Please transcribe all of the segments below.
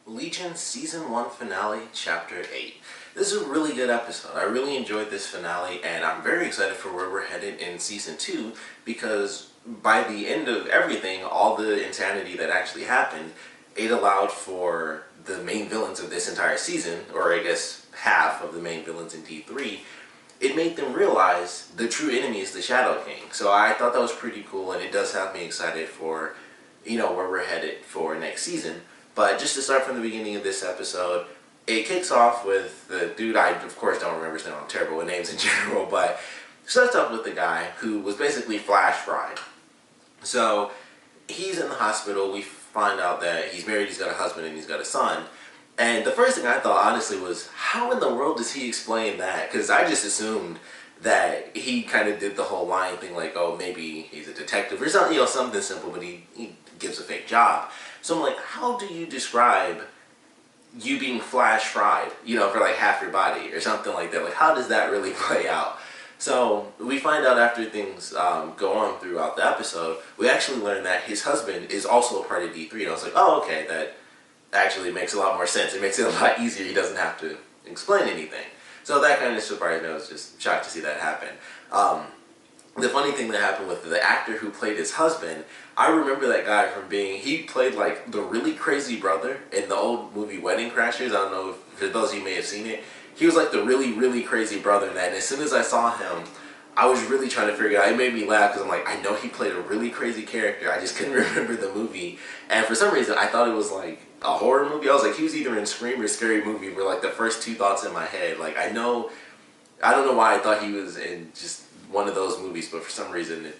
Legion Season 1 Finale, Chapter 8. This is a really good episode. I really enjoyed this finale, and I'm very excited for where we're headed in Season 2, because by the end of everything, all the insanity that actually happened, it allowed for the main villains of this entire season, or I guess half of the main villains in D3, it made them realize the true enemy is the Shadow King. So I thought that was pretty cool, and it does have me excited for, where we're headed for next season. But just to start from the beginning of this episode, it kicks off with the dude, I of course don't remember his name, I'm terrible with names in general, but starts off with the guy who was basically flash fried. So he's in the hospital, we find out that he's married, he's got a husband, and he's got a son. And the first thing I thought, honestly, was how in the world does he explain that? Because I just assumed that he kind of did the whole lying thing, like, oh, maybe he's a detective or something, something simple, but he gives a fake job. So I'm like, how do you describe you being flash fried, for like half your body or something like that? Like, how does that really play out? So we find out after things go on throughout the episode, we actually learn that his husband is also a part of D3. And I was like, oh, okay, that actually makes a lot more sense. It makes it a lot easier. He doesn't have to explain anything. So that kind of surprised me. I was just shocked to see that happen. The funny thing that happened with the actor who played his husband, I remember that guy from he played like the really crazy brother in the old movie Wedding Crashers. I don't know if for those of you may have seen it. He was like the really, really crazy brother in that. And as soon as I saw him, I was really trying to figure out. It made me laugh because I'm like, I know he played a really crazy character. I just couldn't remember the movie. And for some reason, I thought it was like a horror movie. I was like, he was either in Scream or Scary Movie were like the first two thoughts in my head. Like, I don't know why I thought he was in just one of those movies, but for some reason,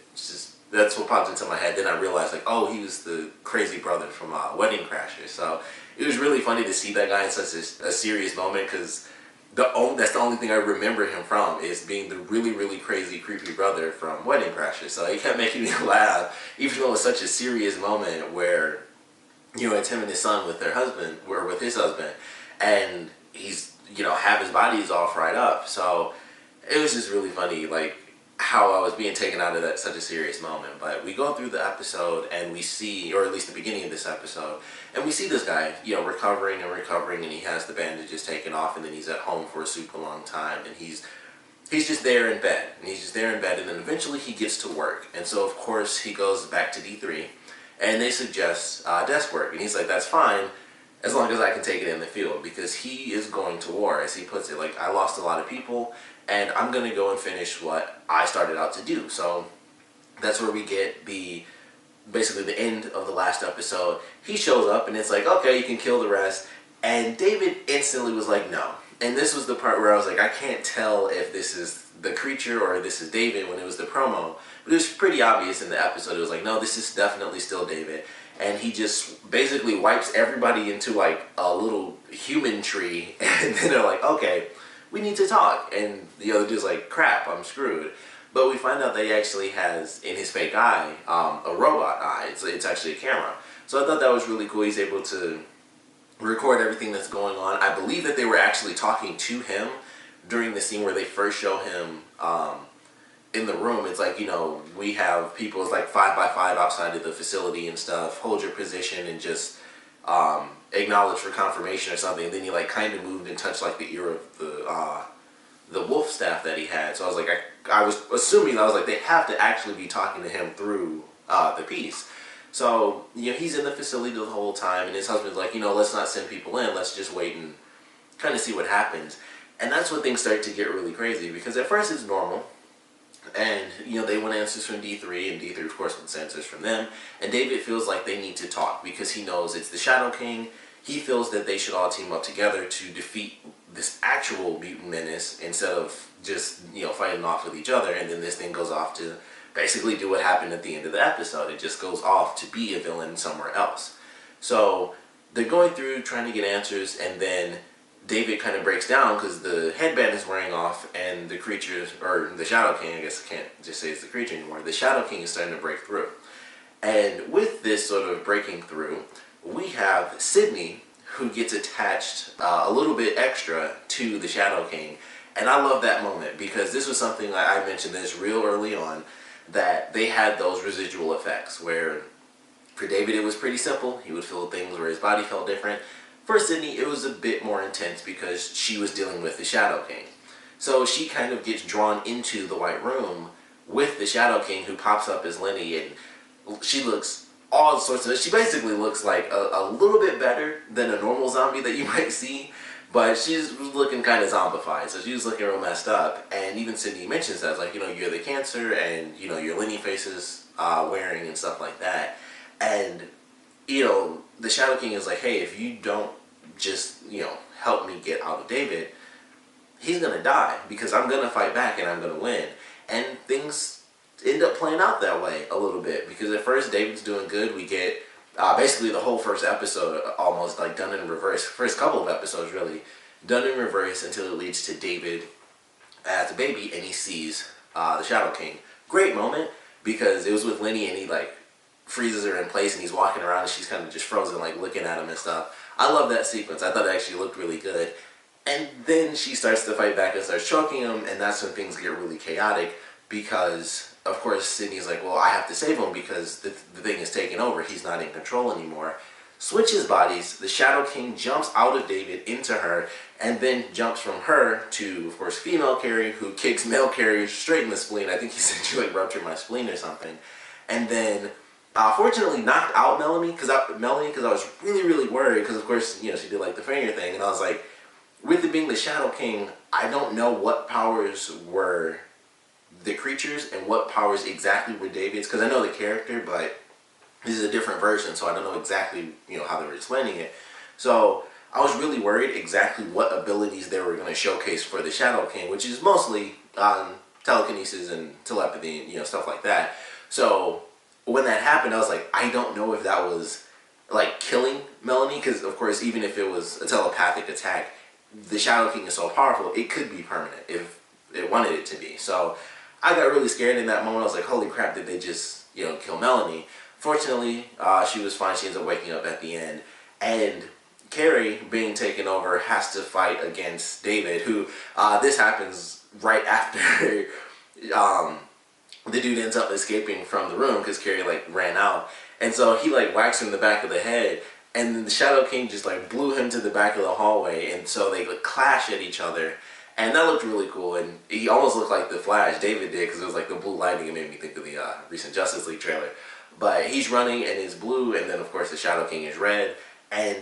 that's what popped into my head. Then I realized, like, oh, he was the crazy brother from Wedding Crashers. So it was really funny to see that guy in such a serious moment, because that's the only thing I remember him from, is being the really, really crazy, creepy brother from Wedding Crashers. So it kept making me laugh, even though it was such a serious moment where, it's him and his son with his husband, and he's, half his body is all fried up. So it was just really funny, like, how I was being taken out of such a serious moment. But we go through the episode and we see, or at least the beginning of this episode, and we see this guy, recovering, and he has the bandages taken off, and then he's at home for a super long time, and he's just there in bed, and then eventually he gets to work. And so of course he goes back to D3, and they suggest desk work, and he's like, that's fine, as long as I can take it in the field, because he is going to war, as he puts it. Like, I lost a lot of people, and I'm going to go and finish what I started out to do. So that's where we get basically the end of the last episode. He shows up, and it's like, okay, you can kill the rest. And David instantly was like, no. And this was the part where I was like, I can't tell if this is the creature or this is David when it was the promo. But it was pretty obvious in the episode. It was like, no, this is definitely still David. And he just basically wipes everybody into like a little human tree. And then they're like, okay, we need to talk. And the other dude's like, crap, I'm screwed. But we find out that he actually has, in his fake eye, a robot eye. It's actually a camera. So I thought that was really cool. He's able to record everything that's going on. I believe that they were actually talking to him during the scene where they first show him in the room. It's like, we have people, it's like 5 by 5 outside of the facility and stuff. Hold your position and just acknowledge for confirmation or something. And then he like kind of moved and touched like the ear of the wolf staff that he had. So I was like, I was assuming, I was like, they have to actually be talking to him through the piece. So, he's in the facility the whole time, and his husband's like, let's not send people in, let's just wait and kind of see what happens. And that's when things start to get really crazy, because at first it's normal, and, they want answers from D3, and D3 of course wants answers from them, and David feels like they need to talk, because he knows it's the Shadow King. He feels that they should all team up together to defeat this actual mutant menace, instead of just, fighting off with each other. And then this thing goes off to basically do what happened at the end of the episode. It just goes off to be a villain somewhere else. So they're going through trying to get answers, and then David kind of breaks down because the headband is wearing off, and the creature, or the Shadow King, I guess I can't just say it's the creature anymore, the Shadow King is starting to break through. And with this sort of breaking through, we have Sydney, who gets attached a little bit extra to the Shadow King. And I love that moment, because this was something I mentioned this real early on, that they had those residual effects where for David it was pretty simple. He would feel things where his body felt different. For Sydney, it was a bit more intense because she was dealing with the Shadow King. So she kind of gets drawn into the White Room with the Shadow King, who pops up as Lenny, and she looks all sorts of... She basically looks like a little bit better than a normal zombie that you might see, but she's looking kind of zombified, so she was looking real messed up. And even Sydney mentions that, like, you're the cancer, and, your Lenny face is wearing and stuff like that. And, the Shadow King is like, hey, if you don't just, help me get out of David, he's going to die, because I'm going to fight back and I'm going to win. And things end up playing out that way a little bit, because at first David's doing good. We get basically the whole first episode almost like done in reverse. First couple of episodes really done in reverse until it leads to David as a baby and he sees the Shadow King. Great moment, because it was with Lenny and he like freezes her in place and he's walking around and she's kind of just frozen, like looking at him and stuff. I love that sequence. I thought it actually looked really good. And then she starts to fight back and starts choking him, and that's when things get really chaotic, because of course Sydney's like, well, I have to save him because the thing is taking over. He's not in control anymore. Switches bodies. The Shadow King jumps out of David into her, and then jumps from her to, of course, female Carrie, who kicks male Carrie straight in the spleen. I think he said she like ruptured my spleen or something. And then fortunately knocked out Melanie, because I was really, really worried, because of course, she did like the finger thing, and I was like, with it being the Shadow King, I don't know what powers were the creatures and what powers exactly were David's, because I know the character, but this is a different version, so I don't know exactly, how they were explaining it. So I was really worried exactly what abilities they were going to showcase for the Shadow King, which is mostly telekinesis and telepathy, stuff like that. So when that happened, I was like, I don't know if that was like killing Melanie, because of course, even if it was a telepathic attack, the Shadow King is so powerful, it could be permanent if it wanted it to be. So I got really scared in that moment. I was like, holy crap, did they just, kill Melanie? Fortunately, she was fine. She ends up waking up at the end. And Carrie, being taken over, has to fight against David, who, this happens right after the dude ends up escaping from the room, because Carrie, like, ran out. And so he, like, whacks him in the back of the head. And then the Shadow King just like blew him to the back of the hallway, and so they like clash at each other, and that looked really cool. And he almost looked like the Flash, David did, because it was like the blue lighting. It made me think of the recent Justice League trailer. But he's running and it's blue, and then of course the Shadow King is red. And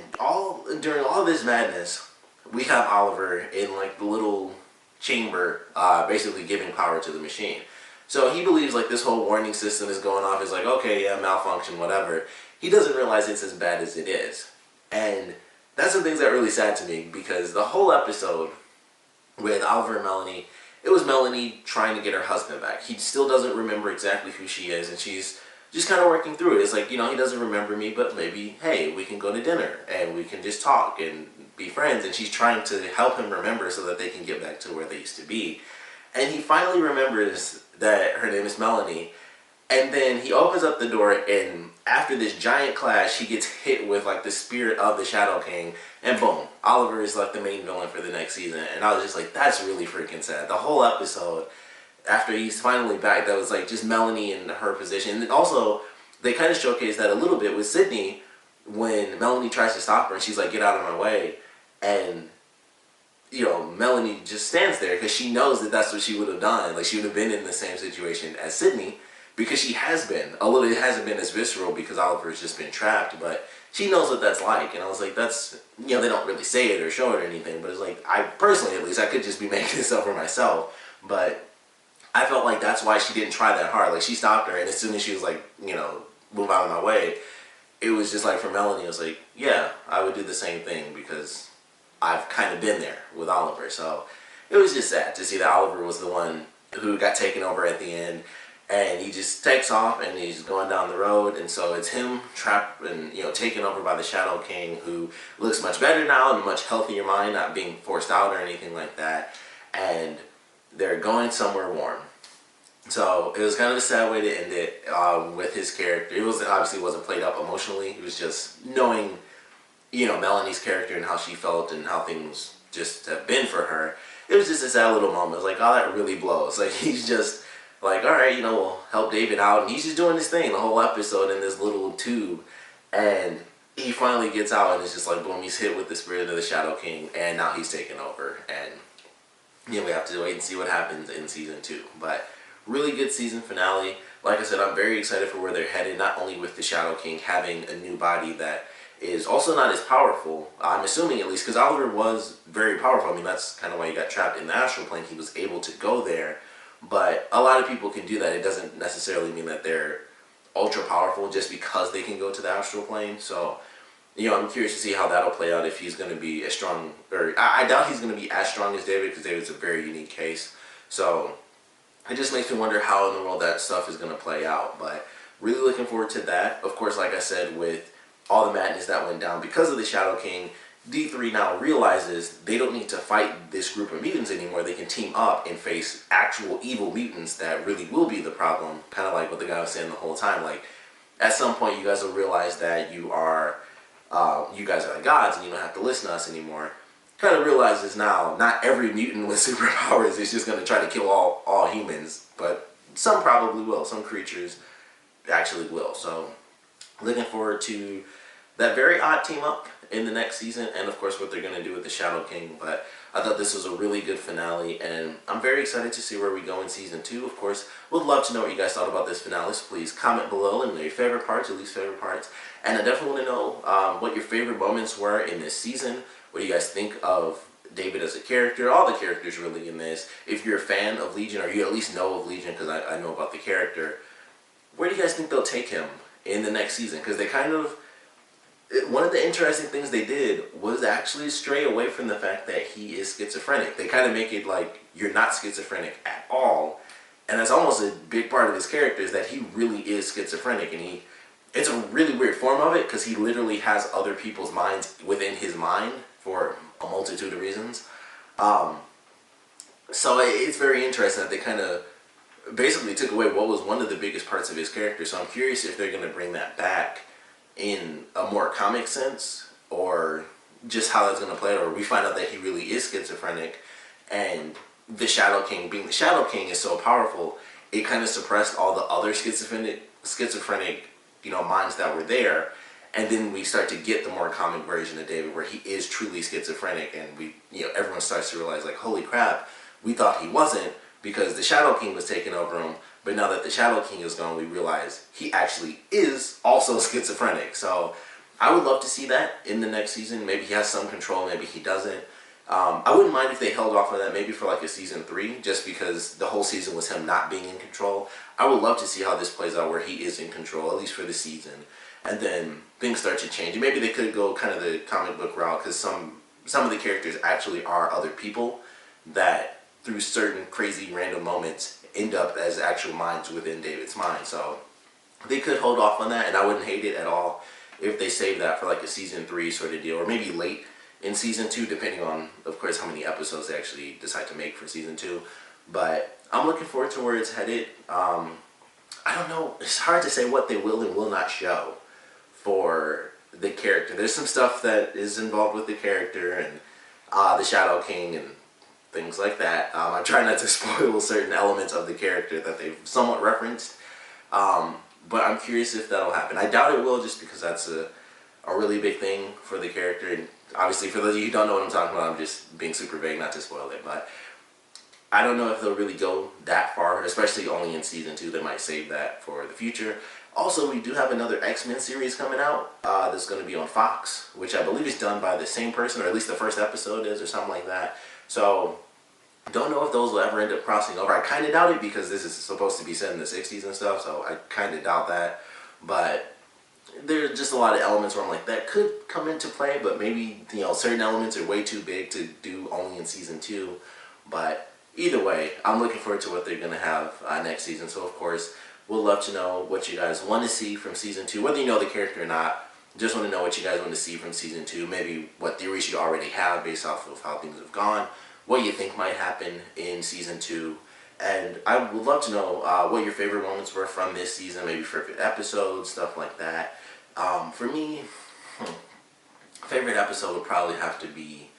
during all this madness, we have Oliver in like the little chamber, basically giving power to the machine. So he believes like this whole warning system is going off. He's like, okay, yeah, malfunction, whatever. He doesn't realize it's as bad as it is. And that's some things that are really sad to me, because the whole episode with Oliver and Melanie, it was Melanie trying to get her husband back. He still doesn't remember exactly who she is, and she's just kind of working through it. It's like, he doesn't remember me, but maybe, hey, we can go to dinner and we can just talk and be friends. And she's trying to help him remember so that they can get back to where they used to be. And he finally remembers that her name is Melanie. And then he opens up the door, and after this giant clash, he gets hit with like the spirit of the Shadow King, and boom, Oliver is like the main villain for the next season. And I was just like, that's really freaking sad. The whole episode, after he's finally back, that was like just Melanie in her position. And also, they kind of showcased that a little bit with Sydney, when Melanie tries to stop her, and she's like, get out of my way. And Melanie just stands there, because she knows that that's what she would have done. Like, she would have been in the same situation as Sydney, because she has been. Although it hasn't been as visceral because Oliver's just been trapped, but she knows what that's like. And I was like, that's, they don't really say it or show it or anything, but it's like, I personally, at least, I could just be making this up for myself, but I felt like that's why she didn't try that hard. Like, she stopped her, and as soon as she was like, move out of my way, it was just like, for Melanie, it was like, yeah, I would do the same thing, because I've kind of been there with Oliver. So it was just sad to see that Oliver was the one who got taken over at the end. And he just takes off, and he's going down the road, and so it's him trapped and taken over by the Shadow King, who looks much better now and much healthier mind, not being forced out or anything like that. And they're going somewhere warm. So it was kind of a sad way to end it with his character. It was obviously wasn't played up emotionally. It was just knowing Melanie's character and how she felt and how things just have been for her. It was just a sad little moment. It was like, oh, that really blows. Like, he's just like, all right, we'll help David out, and he's just doing this thing the whole episode in this little tube. And he finally gets out and it's just like boom, he's hit with the spirit of the Shadow King, and now he's taken over. And yeah, we have to wait and see what happens in season 2. But really good season finale. Like I said, I'm very excited for where they're headed, not only with the Shadow King having a new body that is also not as powerful, I'm assuming at least, because Oliver was very powerful. I mean, that's kind of why he got trapped in the astral plane. He was able to go there, but a lot of people can do that. It doesn't necessarily mean that they're ultra powerful just because they can go to the astral plane. So, you know, I'm curious to see how that'll play out, if he's going to be as strong, or I doubt he's going to be as strong as David, because David's a very unique case. So it just makes me wonder how in the world that stuff is going to play out. But really looking forward to that. Of course, like I said, with all the madness that went down because of the Shadow King, D3 now realizes they don't need to fight this group of mutants anymore. They can team up and face actual evil mutants that really will be the problem. Kind of like what the guy was saying the whole time. Like, at some point, you guys will realize that you guys are the gods and you don't have to listen to us anymore. Kind of realizes now, not every mutant with superpowers is just going to try to kill all humans, but some probably will. Some creatures actually will. So, looking forward to that very odd team up in the next season, and of course what they're going to do with the Shadow King. But I thought this was a really good finale, and I'm very excited to see where we go in season 2. Of course, would love to know what you guys thought about this finale, so please comment below and your favorite parts, your least favorite parts. And I definitely want to know what your favorite moments were in this season. What do you guys think of David as a character, all the characters really in this? If you're a fan of Legion, or you at least know of Legion, because I know about the character, where do you guys think they'll take him in the next season? Because they kind of, one of the interesting things they did was actually stray away from the fact that he is schizophrenic. They kind of make it like you're not schizophrenic at all, and that's almost a big part of his character, is that he really is schizophrenic, and it's a really weird form of it, because he literally has other people's minds within his mind for a multitude of reasons. So it's very interesting that they kind of basically took away what was one of the biggest parts of his character. So I'm curious if they're going to bring that back in a more comic sense, or just how that's going to play out, or we find out that he really is schizophrenic, and the Shadow King, being the Shadow King, is so powerful, it kind of suppressed all the other schizophrenic, you know, minds that were there. And then we start to get the more comic version of David, where he is truly schizophrenic, and everyone starts to realize, like, holy crap, we thought he wasn't, because the Shadow King was taking over him, but now that the Shadow King is gone, we realize he actually is also schizophrenic. So I would love to see that in the next season. Maybe he has some control, maybe he doesn't. I wouldn't mind if they held off on that maybe for like a season 3, just because the whole season was him not being in control. I would love to see how this plays out, where he is in control, at least for the season. And then things start to change. And maybe they could go kind of the comic book route, because some of the characters actually are other people that, through certain crazy random moments, end up as actual minds within David's mind. So they could hold off on that, and I wouldn't hate it at all if they save that for like a season 3 sort of deal, or maybe late in season 2, depending on, of course, how many episodes they actually decide to make for season 2. But I'm looking forward to where it's headed. I don't know, it's hard to say what they will and will not show for the character. There's some stuff that is involved with the character and the Shadow King and things like that. I try not to spoil certain elements of the character that they've somewhat referenced, but I'm curious if that'll happen. I doubt it will, just because that's a really big thing for the character, and obviously for those of you who don't know what I'm talking about, I'm just being super vague not to spoil it. But I don't know if they'll really go that far, especially only in season 2. They might save that for the future. Also, we do have another X-Men series coming out that's going to be on Fox, which I believe is done by the same person, or at least the first episode is, or something like that. So don't know if those will ever end up crossing over. I kind of doubt it, because this is supposed to be set in the 60s and stuff, so I kind of doubt that. But there's just a lot of elements where I'm like, that could come into play, but maybe, certain elements are way too big to do only in season 2. But either way, I'm looking forward to what they're going to have next season. So, of course, we'll love to know what you guys want to see from season 2, whether you know the character or not. Just want to know what you guys want to see from season 2, maybe what theories you already have based off of how things have gone, what you think might happen in season 2, and I would love to know what your favorite moments were from this season, maybe favorite episodes, stuff like that. For me, favorite episode would probably have to be,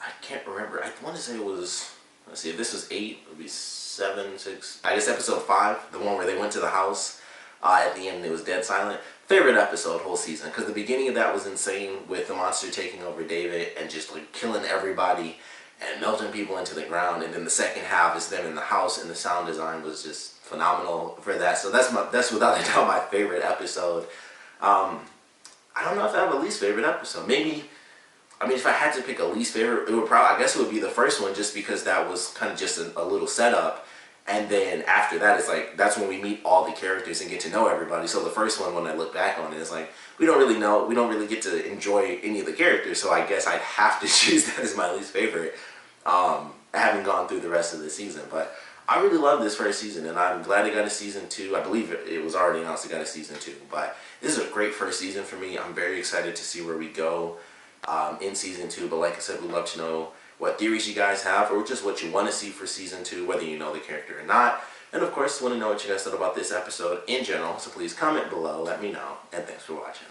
I can't remember, I want to say it was, let's see, if this was 8, it would be 7, 6, I guess episode 5, the one where they went to the house At the end, it was dead silent. Favorite episode whole season, because the beginning of that was insane with the monster taking over David and just like killing everybody and melting people into the ground. And then the second half is them in the house, and the sound design was just phenomenal for that. So that's without a doubt my favorite episode. I don't know if I have a least favorite episode. Maybe, I mean, if I had to pick a least favorite, it would probably, I guess it would be the first one, just because that was kind of just a little setup. And then after that, it's like, that's when we meet all the characters and get to know everybody. So the first one, when I look back on it, it's like, we don't really get to enjoy any of the characters. So I guess I'd have to choose that as my least favorite. I haven't gone through the rest of the season, but I really love this first season, and I'm glad it got a season 2. I believe it was already announced it got a season 2, but this is a great first season for me. I'm very excited to see where we go in season 2, but like I said, we'd love to know what theories you guys have, or just what you want to see for season 2, whether you know the character or not. And of course, want to know what you guys thought about this episode in general, so please comment below, let me know, and thanks for watching.